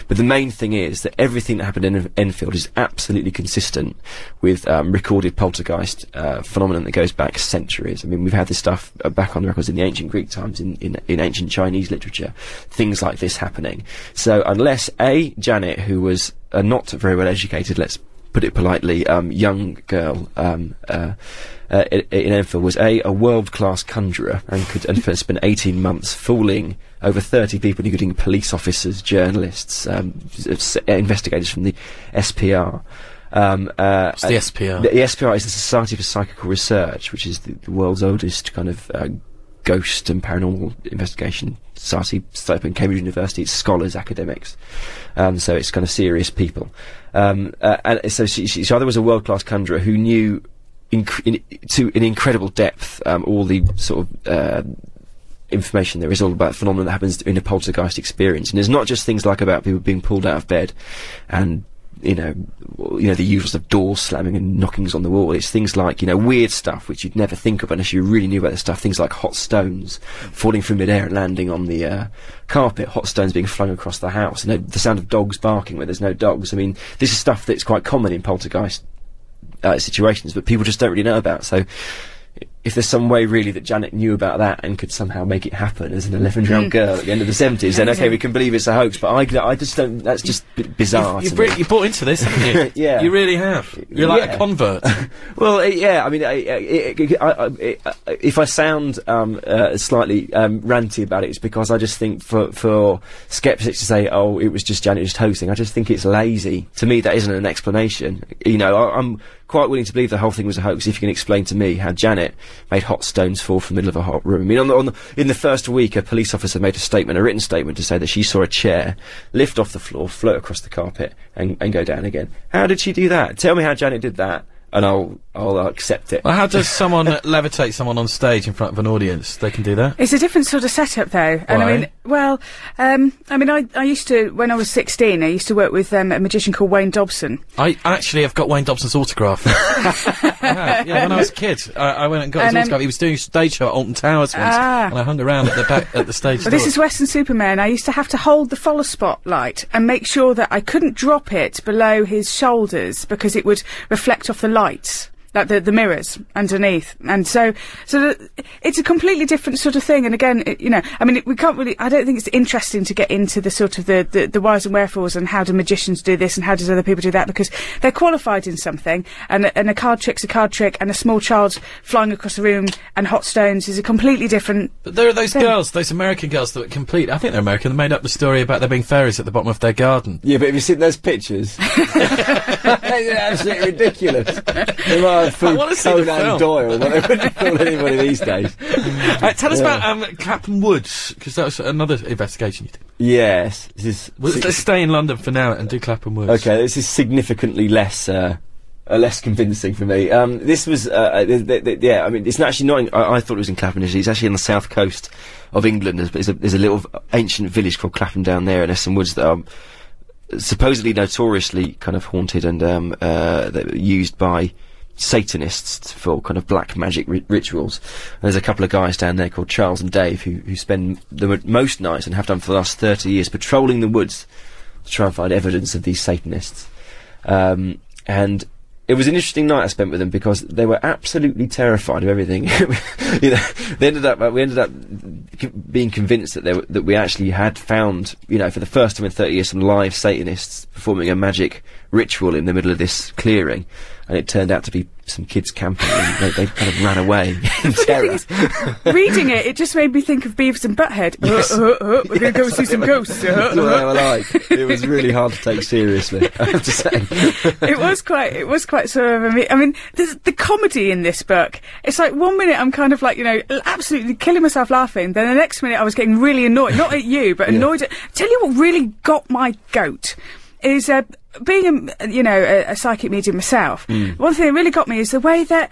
But the main thing is that everything that happened in Enfield is absolutely consistent with recorded poltergeist phenomenon that goes back centuries. I mean, we've had this stuff back on the records in the ancient Greek times, in ancient Chinese literature, things like this happening. So unless Janet, who was not very well educated, let's put it politely, young girl in Enfield, was a world-class conjurer and could spend 18 months fooling over 30 people, including police officers, journalists, investigators from the SPR. What's the SPR? The SPR is the Society for Psychical Research, which is the world's oldest kind of ghost and paranormal investigation society, started up in Cambridge University. It's scholars, academics, so it's kind of serious people. And so she either was a world-class conjurer who knew to an incredible depth all the sort of information there is all about phenomena that happens in a poltergeist experience. And it's not just things like about people being pulled out of bed and you know the usual stuff, doors slamming and knockings on the wall. It's things like, weird stuff which you'd never think of unless you really knew about the stuff. Things like hot stones falling from midair and landing on the carpet, hot stones being flung across the house, the sound of dogs barking where there's no dogs. I mean, this is stuff that's quite common in poltergeist situations, but people just don't really know about. So if there's some way really that Janet knew about that and could somehow make it happen as an 11-year-old girl at the end of the 70s, then okay, we can believe it's a hoax. But I just don't. That's just bizarre. You bought into this, haven't you? Yeah, you really have. You're like a convert. Well, yeah. I mean, if I sound slightly ranty about it, it's because I just think for skeptics to say, "Oh, it was just Janet just hoaxing," I just think it's lazy. To me, that isn't an explanation. I'm quite willing to believe the whole thing was a hoax if you can explain to me how Janet made hot stones fall from the middle of a hot room. I mean, in the first week, a police officer made a written statement to say that she saw a chair lift off the floor, float across the carpet, and go down again. How did she do that? Tell me how Janet did that, and I'll accept it. Well, how does someone levitate someone on stage in front of an audience? They can do that? It's a different sort of setup, though. And I used to, when I was 16, I used to work with a magician called Wayne Dobson. I actually have got Wayne Dobson's autograph. Yeah, when I was a kid, I went and got his autograph. He was doing a stage show at Alton Towers once, and I hung around at the back at the stage. Well, this is Western Superman. I used to have to hold the follow spotlight and make sure that I couldn't drop it below his shoulders because it would reflect off the lights. Like the mirrors underneath, and so it's a completely different sort of thing. And again, we can't really. I don't think it's interesting to get into the sort of the whys and wherefores and how do magicians do this and how does other people do that, because they're qualified in something, and a card trick's a card trick, and a small child flying across the room and hot stones is a completely different. But there are those girls, those American girls that complete. I think they're American. They made up the story about there being fairies at the bottom of their garden. Yeah, but have you seen those pictures? They're absolutely ridiculous. I want to see the film. Doyle. They wouldn't fool anybody these days. Tell us about Clapham Woods, because that was another investigation you did. Yes. Let's stay in London for now and do Clapham Woods. Okay, this is significantly less convincing for me. This was, it's actually not. I thought it was in Clapham. It's actually on the south coast of England. There's a little ancient village called Clapham down there, and there's some woods that are supposedly notoriously kind of haunted and that used by Satanists for kind of black magic rituals. And there's a couple of guys down there called Charles and Dave who spend most nights, and have done for the last 30 years, patrolling the woods to try and find evidence of these Satanists. And it was an interesting night I spent with them because they were absolutely terrified of everything. We ended up being convinced that we actually had found, for the first time in 30 years, some live Satanists performing a magic ritual in the middle of this clearing, and it turned out to be some kids camping, and they kind of ran away in terror. Reading it just made me think of Beavis and Butthead. Yes. We're going to go see some ghosts. That's what they were like. It was really hard to take seriously, I have to say. It was quite sort of, I mean, the comedy in this book, it's like 1 minute I'm kind of like, absolutely killing myself laughing, then the next minute I was getting really annoyed, not at you, but annoyed at, tell you what really got my goat is, being a psychic medium myself, one thing that really got me is the way that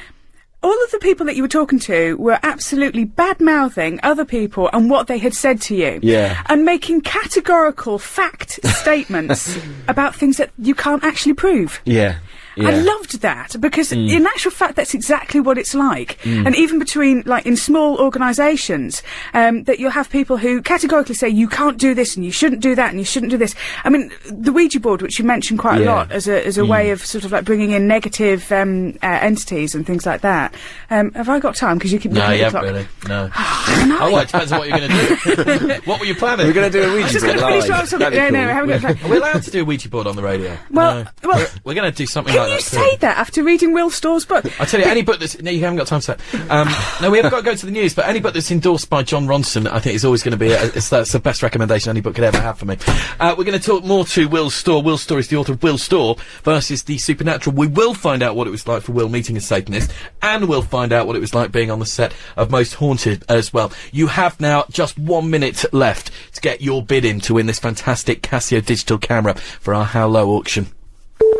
all of the people that you were talking to were absolutely bad-mouthing other people and what they had said to you. Yeah. And making categorical fact statements about things that you can't actually prove. Yeah. I loved that, because in actual fact, that's exactly what it's like. And even between, like, in small organisations, that you'll have people who categorically say, you can't do this, and you shouldn't do that, and you shouldn't do this. I mean, the Ouija board, which you mentioned quite a lot as a way of sort of like bringing in negative entities and things like that. Have I got time? Because you keep looking at the clock. No, you haven't really. No. Oh, well, it depends on what you're going to do. What were you planning? We're going to do a Ouija board live. No, we haven't got time. Are we allowed to do a Ouija board on the radio? Well, we're going to do something like that. Can you say that after reading Will Storr's book? I tell you, any book that's... No, you haven't got time for that. No, we haven't got to go to the news, but any book that's endorsed by John Ronson, I think is always going to be... that's the best recommendation any book could ever have for me. We're going to talk more to Will Storr. Will Storr is the author of Will Storr Versus the Supernatural. We will find out what it was like for Will meeting a Satanist, and we'll find out what it was like being on the set of Most Haunted as well. You have now just 1 minute left to get your bid in to win this fantastic Casio digital camera for our How Low auction.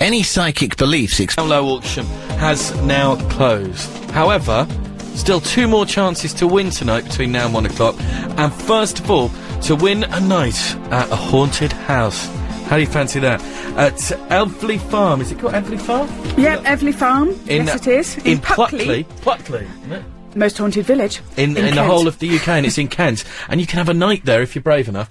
Any psychic beliefs How Low auction has now closed. However, still 2 more chances to win tonight between now and 1 o'clock. And first of all, to win a night at a haunted house. How do you fancy that? At Elvely Farm. Is it called Elvely Farm? Yeah, Elvely Farm. Yes, it is. In Pluckley. Pluckley, isn't it? Most haunted village. In the whole of the UK, and it's in Kent. And you can have a night there if you're brave enough.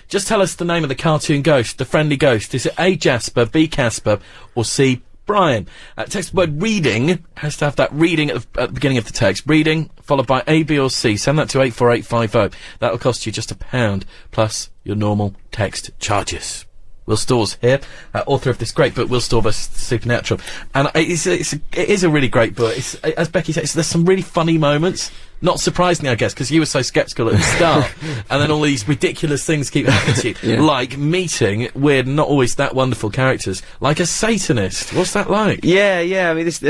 Just tell us the name of the cartoon ghost, the friendly ghost. Is it A. Jasper, B. Casper, or C. Brian? Text the word reading, has to have that reading at the beginning of the text. Reading, followed by A, B or C. Send that to 84850. That'll cost you just £1, plus your normal text charges. Will Storr's here, author of this great book, Will Storr Vs the Supernatural. And it is a really great book. As Becky said, there's some really funny moments. Not surprisingly, I guess, because you were so sceptical at the start, and then all these ridiculous things keep happening to you, like meeting weird, not always that wonderful characters, like a Satanist. What's that like? Yeah. I mean, this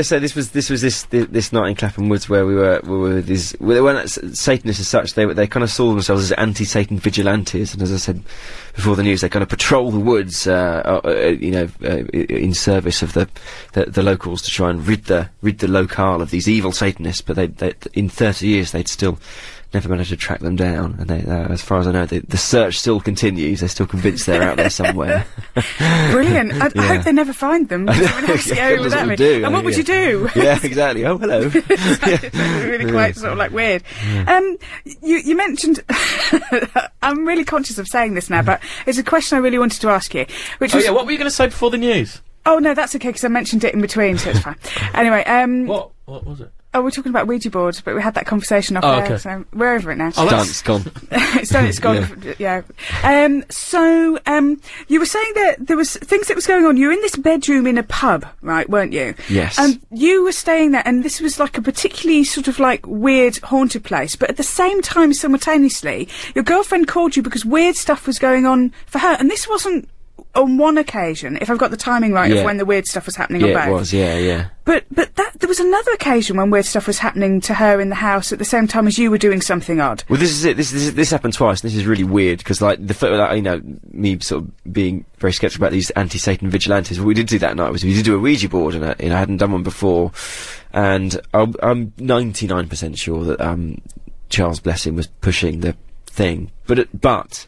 night in Clapham Woods where we were these. They weren't Satanists as such. They kind of saw themselves as anti-Satan vigilantes, and as I said before the news, they kind of patrol the woods, in service of the locals to try and rid the locale of these evil Satanists. But they in 30 years they'd still never managed to track them down, and as far as I know, the search still continues. They're still convinced they're out there somewhere. Brilliant. I hope they never find them. And what would you do? Yeah, exactly. Oh, hello. Really quite sort of like weird. You mentioned, I'm really conscious of saying this now, but it's a question I really wanted to ask you, which was... what were you going to say before the news? Oh, no, that's okay, because I mentioned it in between, so it's fine. Anyway, What was it? Oh, we're talking about Ouija boards, but we had that conversation off there, okay. so we're over it now. Oh, it's gone. It's done, it's gone, yeah. You were saying that there was things that was going on. You were in this bedroom in a pub, right, weren't you? Yes. And you were staying there, and this was like a particularly sort of like weird, haunted place, but at the same time, simultaneously, your girlfriend called you because weird stuff was going on for her, and this wasn't on one occasion, if I've got the timing right, of when the weird stuff was happening on both. Yeah, it was, yeah. But there was another occasion when weird stuff was happening to her in the house at the same time as you were doing something odd. Well, this is it. This happened twice. And this is really weird because, like, me sort of being very sceptical about these anti-Satan vigilantes. What we did do that night was we did do a Ouija board, and I hadn't done one before. And I'm 99% sure that Charles Blessing was pushing the thing, but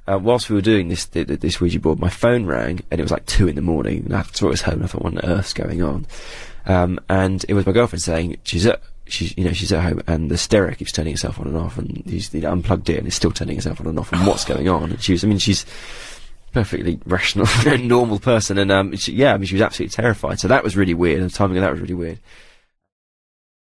whilst we were doing this Ouija board, my phone rang, and it was like 2 in the morning, and I saw it was home, and I thought, what on earth's going on? And it was my girlfriend saying she's at home, and the stereo keeps turning itself on and off, and he's unplugged it, and it's still turning itself on and off, and what's going on? And she's perfectly rational, normal person, and she was absolutely terrified. So that was really weird, and the timing of that was really weird.